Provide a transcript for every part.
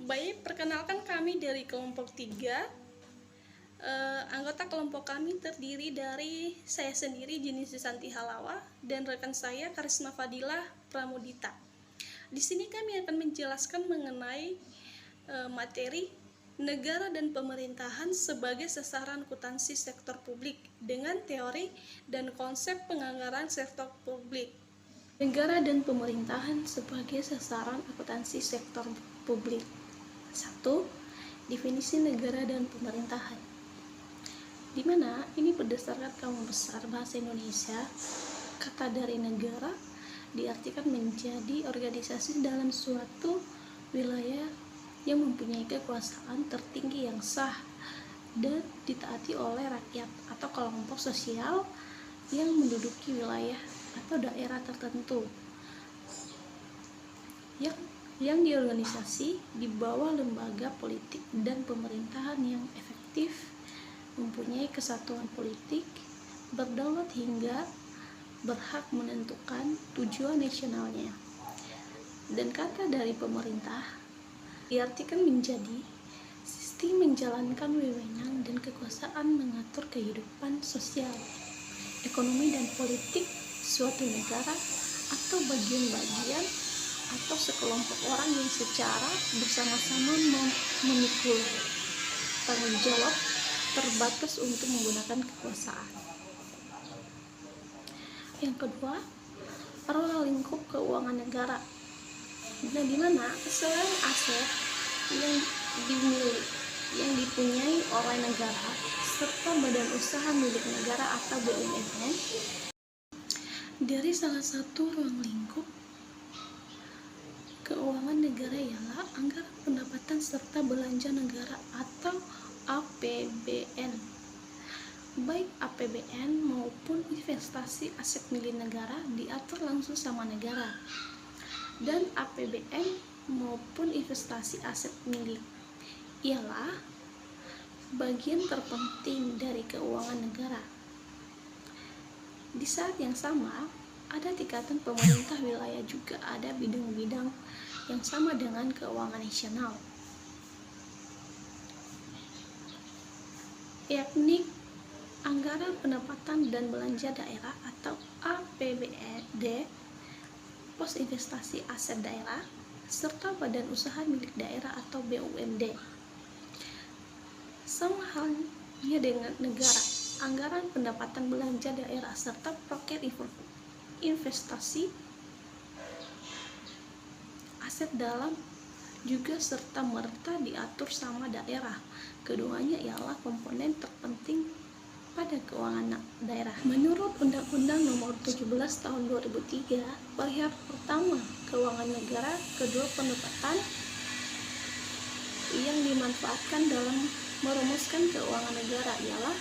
Baik, perkenalkan kami dari kelompok 3. Anggota kelompok kami terdiri dari saya sendiri Jini Susanti Halawa dan rekan saya Karisma Fadilah Pramudita. Di sini kami akan menjelaskan mengenai materi negara dan pemerintahan sebagai sasaran akuntansi sektor publik dengan teori dan konsep penganggaran sektor publik. Negara dan pemerintahan sebagai sasaran akuntansi sektor publik. 1. Definisi negara dan pemerintahan, di mana ini berdasarkan Kamus Besar Bahasa Indonesia. Kata dari negara diartikan menjadi organisasi dalam suatu wilayah yang mempunyai kekuasaan tertinggi yang sah dan ditaati oleh rakyat atau kelompok sosial yang menduduki wilayah atau daerah tertentu yang diorganisasi di bawah lembaga politik dan pemerintahan yang efektif, mempunyai kesatuan politik, berdaulat hingga berhak menentukan tujuan nasionalnya. Dan kata dari pemerintah diartikan menjadi sistem menjalankan wewenang dan kekuasaan mengatur kehidupan sosial, ekonomi dan politik suatu negara atau bagian-bagian atau sekelompok orang yang secara bersama-sama memikul tanggung jawab terbatas untuk menggunakan kekuasaan. Yang kedua, ruang lingkup keuangan negara. Nah, di mana selain aset yang dipunyai oleh negara serta badan usaha milik negara atau BUMN, dari salah satu ruang lingkup keuangan negara ialah anggaran pendapatan serta belanja negara atau APBN. Baik APBN maupun investasi aset milik negara diatur langsung sama negara. Dan APBN maupun investasi aset milik ialah bagian terpenting dari keuangan negara. Di saat yang sama, ada tingkatan pemerintah wilayah juga ada bidang-bidang yang sama dengan keuangan nasional, yakni anggaran pendapatan dan belanja daerah atau APBD, pos investasi aset daerah, serta badan usaha milik daerah atau BUMD. Sama halnya dengan negara, anggaran pendapatan belanja daerah serta paket investasi aset dalam juga serta merta diatur sama daerah. Keduanya ialah komponen terpenting pada keuangan daerah. Menurut Undang-Undang Nomor 17 Tahun 2003, perihal pertama keuangan negara, kedua pendapatan yang dimanfaatkan dalam merumuskan keuangan negara ialah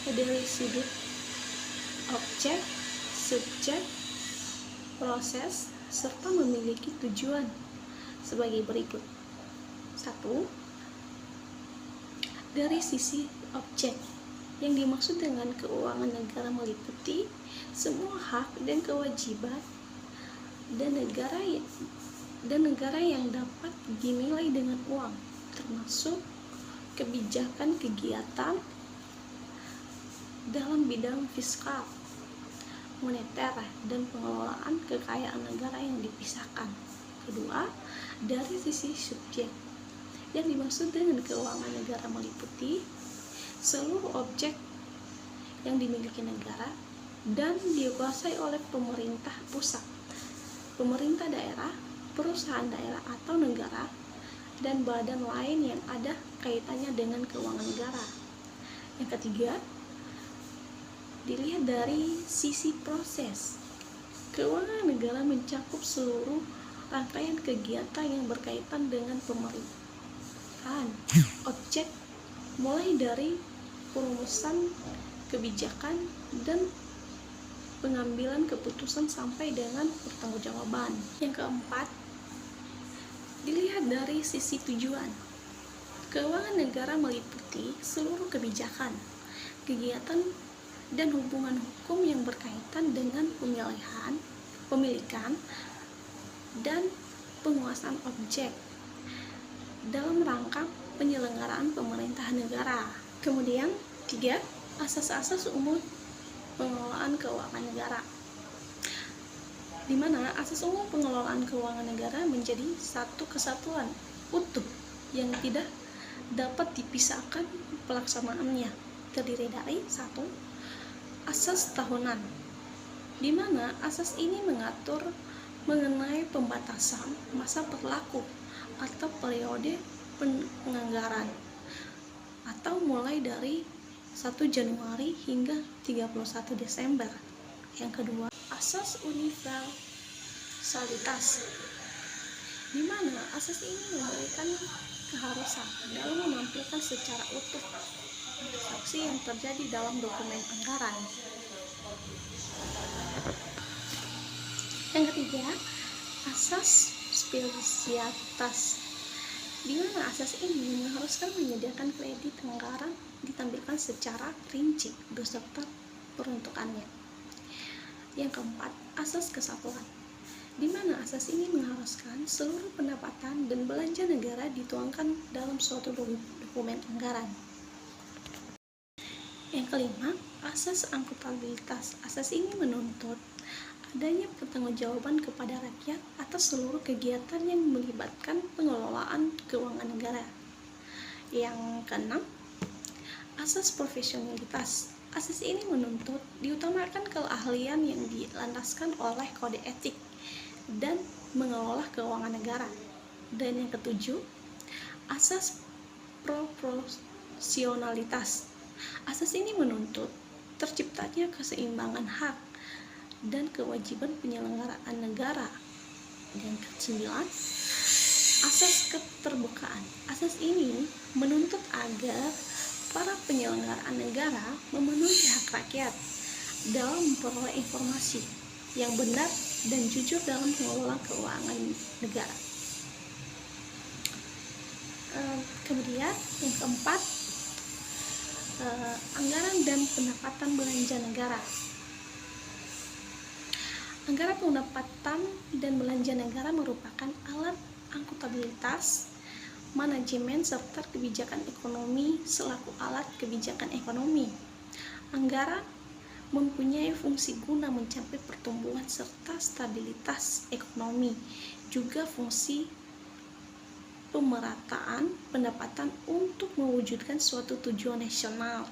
dari sudut objek, subjek, proses, serta memiliki tujuan sebagai berikut. 1. Dari sisi objek, yang dimaksud dengan keuangan negara meliputi semua hak dan kewajiban dan negara yang dapat dinilai dengan uang, termasuk kebijakan kegiatan dalam bidang fiskal, moneter, dan pengelolaan kekayaan negara yang dipisahkan. Kedua, dari sisi subjek, yang dimaksud dengan keuangan negara meliputi seluruh objek yang dimiliki negara dan dikuasai oleh pemerintah pusat, pemerintah daerah, perusahaan daerah atau negara, dan badan lain yang ada kaitannya dengan keuangan negara. Yang ketiga, dilihat dari sisi proses. Keuangan negara mencakup seluruh rangkaian kegiatan yang berkaitan dengan pemerintahan objek, mulai dari perumusan kebijakan dan pengambilan keputusan sampai dengan pertanggungjawaban. Yang keempat, dilihat dari sisi tujuan. Keuangan negara meliputi seluruh kebijakan, kegiatan dan hubungan hukum yang berkaitan dengan pemilikan dan penguasaan objek dalam rangka penyelenggaraan pemerintahan negara. Kemudian 3. Asas-asas umum pengelolaan keuangan negara, di mana asas umum pengelolaan keuangan negara menjadi satu kesatuan utuh yang tidak dapat dipisahkan pelaksanaannya, terdiri dari 1. Asas tahunan, di mana asas ini mengatur mengenai pembatasan masa berlaku atau periode penganggaran atau mulai dari 1 Januari hingga 31 Desember. Yang kedua, asas universalitas, di mana asas ini memberikan keharusan dalam menampilkan secara utuh transaksi yang terjadi dalam dokumen anggaran. Yang ketiga, asas spesialitas, di mana asas ini mengharuskan menyediakan kredit anggaran ditampilkan secara rinci beserta peruntukannya. Yang keempat, asas kesatuan, di mana asas ini mengharuskan seluruh pendapatan dan belanja negara dituangkan dalam suatu dokumen anggaran. Yang kelima, asas akuntabilitas. Asas ini menuntut adanya pertanggungjawaban kepada rakyat atas seluruh kegiatan yang melibatkan pengelolaan keuangan negara. Yang keenam, asas profesionalitas. Asas ini menuntut diutamakan keahlian yang dilandaskan oleh kode etik dan mengelola keuangan negara. Dan yang ketujuh, asas proporsionalitas. Asas ini menuntut terciptanya keseimbangan hak dan kewajiban penyelenggaraan negara. Dan kesembilan, asas keterbukaan. Asas ini menuntut agar para penyelenggaraan negara memenuhi hak rakyat dalam memperoleh informasi yang benar dan jujur dalam pengelolaan keuangan negara. Kemudian yang keempat, anggaran dan pendapatan belanja negara. Anggaran pendapatan dan belanja negara merupakan alat akuntabilitas, manajemen, serta kebijakan ekonomi selaku alat kebijakan ekonomi. Anggaran mempunyai fungsi guna mencapai pertumbuhan serta stabilitas ekonomi, juga fungsi pemerataan pendapatan untuk mewujudkan suatu tujuan nasional.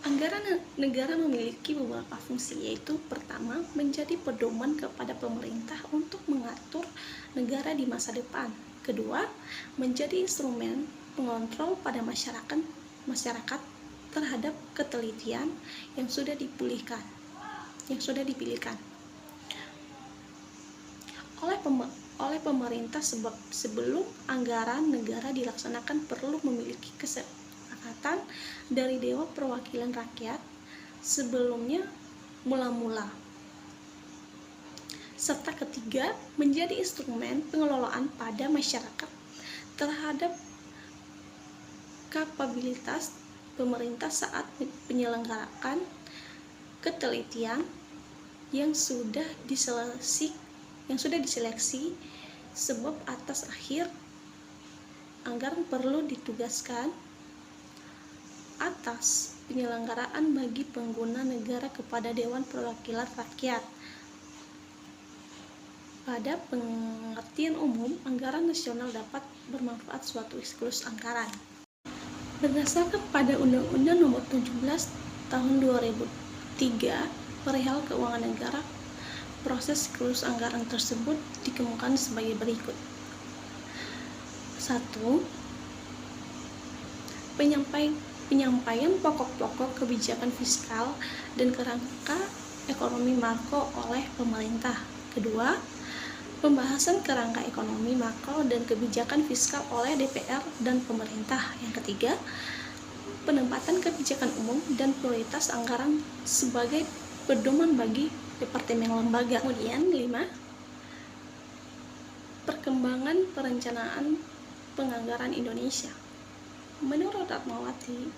Anggaran negara memiliki beberapa fungsi, yaitu pertama, menjadi pedoman kepada pemerintah untuk mengatur negara di masa depan. Kedua, menjadi instrumen pengontrol pada masyarakat terhadap ketelitian yang sudah dipilihkan. Oleh pemerintah sebelum anggaran negara dilaksanakan perlu memiliki kesepakatan dari Dewan Perwakilan Rakyat sebelumnya mula-mula. Serta ketiga, menjadi instrumen pengelolaan pada masyarakat terhadap kapabilitas pemerintah saat penyelenggarakan ketelitian yang sudah diseleksi, sebab atas akhir anggaran perlu ditugaskan atas penyelenggaraan bagi pengguna negara kepada Dewan Perwakilan Rakyat. Pada pengertian umum, anggaran nasional dapat bermanfaat suatu siklus anggaran. Berdasarkan pada Undang-Undang Nomor 17 Tahun 2003 perihal keuangan negara, proses siklus anggaran tersebut dikemukakan sebagai berikut. 1. Penyampaian pokok-pokok kebijakan fiskal dan kerangka ekonomi makro oleh pemerintah. Kedua, pembahasan kerangka ekonomi makro dan kebijakan fiskal oleh DPR dan pemerintah. Yang ketiga, penempatan kebijakan umum dan prioritas anggaran sebagai pedoman bagi departemen lembaga. Kemudian 5. Perkembangan perencanaan penganggaran Indonesia. Menurut Ratnawati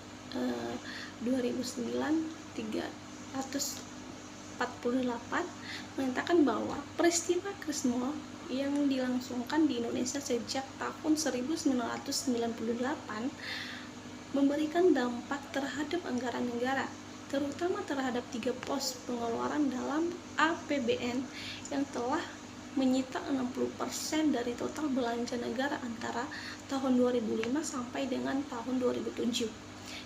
2009-300 menyatakan bahwa peristiwa Krismon yang dilangsungkan di Indonesia sejak tahun 1998 memberikan dampak terhadap anggaran negara, terutama terhadap 3 pos pengeluaran dalam APBN yang telah menyita 60% dari total belanja negara antara tahun 2005 sampai dengan tahun 2007.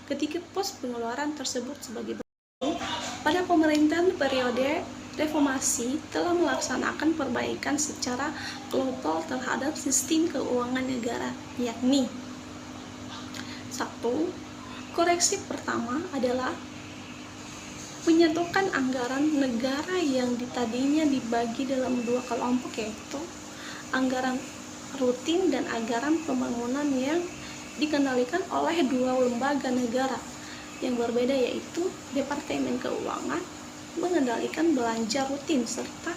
Ketiga pos pengeluaran tersebut sebagai berikut. Pada pemerintahan periode reformasi telah melaksanakan perbaikan secara global terhadap sistem keuangan negara, yakni 1. Koreksi pertama adalah menyatukan anggaran negara yang tadinya dibagi dalam 2 kelompok, yaitu anggaran rutin dan anggaran pembangunan yang dikendalikan oleh 2 lembaga negara yang berbeda, yaitu Departemen Keuangan mengendalikan belanja rutin serta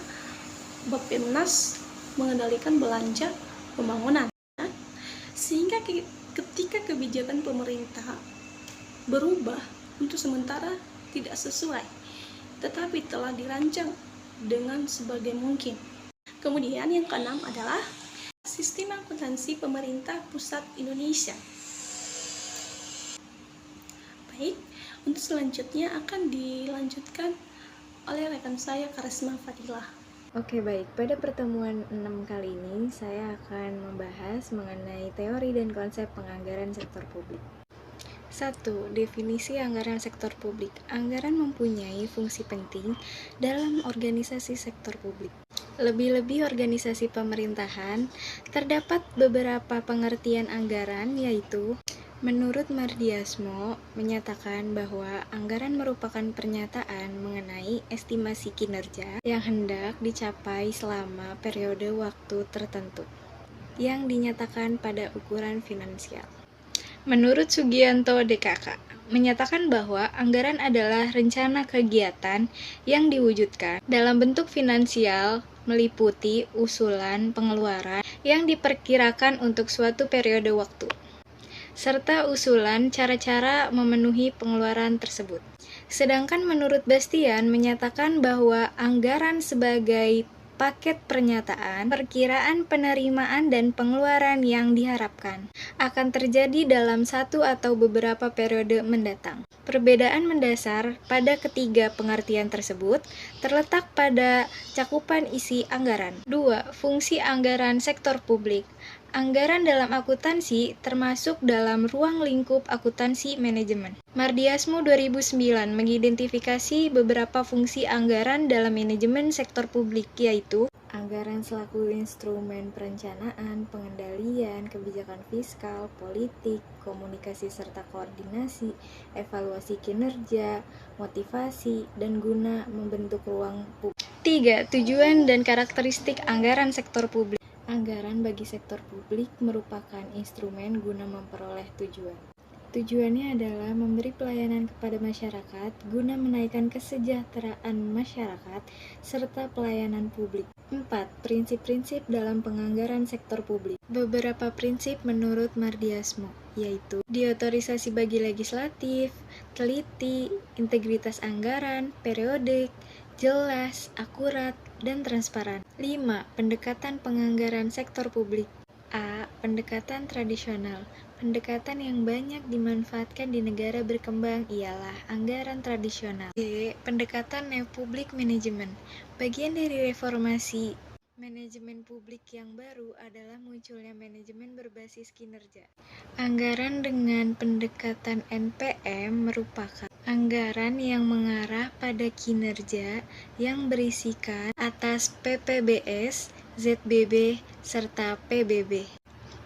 Bappenas mengendalikan belanja pembangunan. Sehingga ketika kebijakan pemerintah berubah untuk sementara tidak sesuai, tetapi telah dirancang dengan sebagai mungkin. Kemudian yang keenam adalah sistem akuntansi pemerintah pusat Indonesia. Baik, untuk selanjutnya akan dilanjutkan oleh rekan saya Karisma Fadilah. Oke, baik. Pada pertemuan 6 kali ini, saya akan membahas mengenai teori dan konsep penganggaran sektor publik. 1. Definisi anggaran sektor publik. Anggaran mempunyai fungsi penting dalam organisasi sektor publik. Lebih-lebih organisasi pemerintahan, terdapat beberapa pengertian anggaran, yaitu menurut Mardiasmo menyatakan bahwa anggaran merupakan pernyataan mengenai estimasi kinerja yang hendak dicapai selama periode waktu tertentu yang dinyatakan pada ukuran finansial. Menurut Sugianto DKK, menyatakan bahwa anggaran adalah rencana kegiatan yang diwujudkan dalam bentuk finansial meliputi usulan pengeluaran yang diperkirakan untuk suatu periode waktu, serta usulan cara-cara memenuhi pengeluaran tersebut. Sedangkan menurut Bastian menyatakan bahwa anggaran sebagai paket pernyataan, perkiraan penerimaan dan pengeluaran yang diharapkan akan terjadi dalam satu atau beberapa periode mendatang. Perbedaan mendasar pada ketiga pengertian tersebut terletak pada cakupan isi anggaran. 2. Fungsi anggaran sektor publik. Anggaran dalam akuntansi termasuk dalam ruang lingkup akuntansi manajemen. Mardiasmo 2009 mengidentifikasi beberapa fungsi anggaran dalam manajemen sektor publik, yaitu anggaran selaku instrumen perencanaan, pengendalian, kebijakan fiskal, politik, komunikasi serta koordinasi, evaluasi kinerja, motivasi, dan guna membentuk ruang publik. 3. Tujuan dan karakteristik anggaran sektor publik. Anggaran bagi sektor publik merupakan instrumen guna memperoleh tujuan. Tujuannya adalah memberi pelayanan kepada masyarakat guna menaikkan kesejahteraan masyarakat serta pelayanan publik. 4. Prinsip-prinsip dalam penganggaran sektor publik. Beberapa prinsip menurut Mardiasmo, yaitu diotorisasi bagi legislatif, teliti, integritas anggaran, periodik, jelas, akurat, dan transparan. 5. Pendekatan penganggaran sektor publik. A. Pendekatan tradisional. Pendekatan yang banyak dimanfaatkan di negara berkembang ialah anggaran tradisional. B. Pendekatan neo-public management. Bagian dari reformasi manajemen publik yang baru adalah munculnya manajemen berbasis kinerja. Anggaran dengan pendekatan NPM merupakan anggaran yang mengarah pada kinerja yang berisikan atas PPBS, ZBB, serta PBB.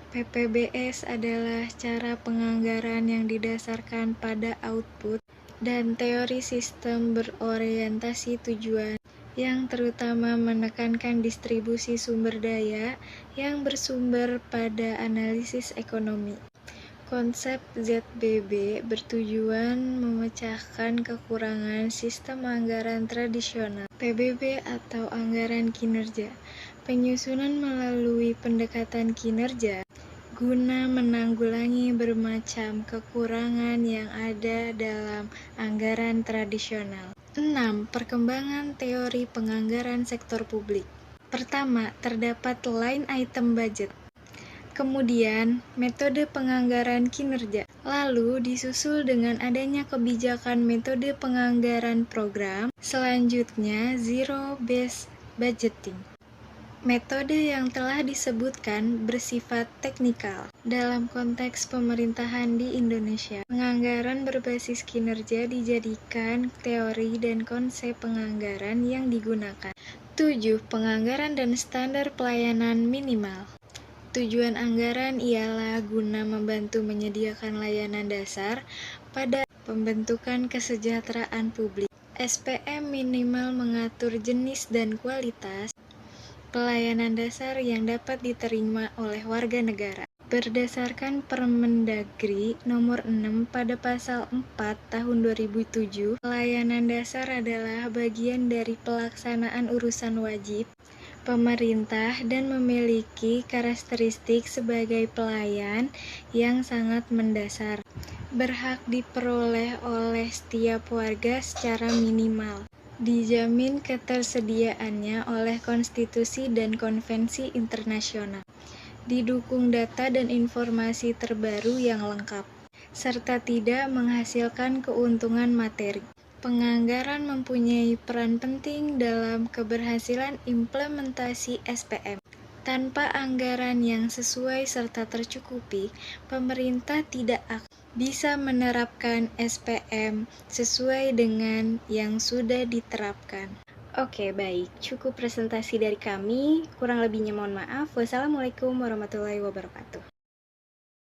PPBS adalah cara penganggaran yang didasarkan pada output dan teori sistem berorientasi tujuan yang terutama menekankan distribusi sumber daya yang bersumber pada analisis ekonomi. Konsep ZBB bertujuan memecahkan kekurangan sistem anggaran tradisional PBB atau anggaran kinerja, penyusunan melalui pendekatan kinerja guna menanggulangi bermacam kekurangan yang ada dalam anggaran tradisional. 6. Perkembangan teori penganggaran sektor publik. Pertama, terdapat line item budget. Kemudian, metode penganggaran kinerja. Lalu disusul dengan adanya kebijakan metode penganggaran program. Selanjutnya, zero-based budgeting. Metode yang telah disebutkan bersifat teknikal. Dalam konteks pemerintahan di Indonesia, penganggaran berbasis kinerja dijadikan teori dan konsep penganggaran yang digunakan. 7. Penganggaran dan standar pelayanan minimal. Tujuan anggaran ialah guna membantu menyediakan layanan dasar pada pembentukan kesejahteraan publik. SPM minimal mengatur jenis dan kualitas pelayanan dasar yang dapat diterima oleh warga negara. Berdasarkan Permendagri nomor 6 pada pasal 4 tahun 2007, pelayanan dasar adalah bagian dari pelaksanaan urusan wajib pemerintah dan memiliki karakteristik sebagai pelayan yang sangat mendasar, berhak diperoleh oleh setiap warga secara minimal, dijamin ketersediaannya oleh konstitusi dan konvensi internasional, didukung data dan informasi terbaru yang lengkap, serta tidak menghasilkan keuntungan materi. Penganggaran mempunyai peran penting dalam keberhasilan implementasi SPM. Tanpa anggaran yang sesuai serta tercukupi, pemerintah tidak akan bisa menerapkan SPM sesuai dengan yang sudah diterapkan. Oke, baik. Cukup presentasi dari kami. Kurang lebihnya mohon maaf. Wassalamualaikum warahmatullahi wabarakatuh.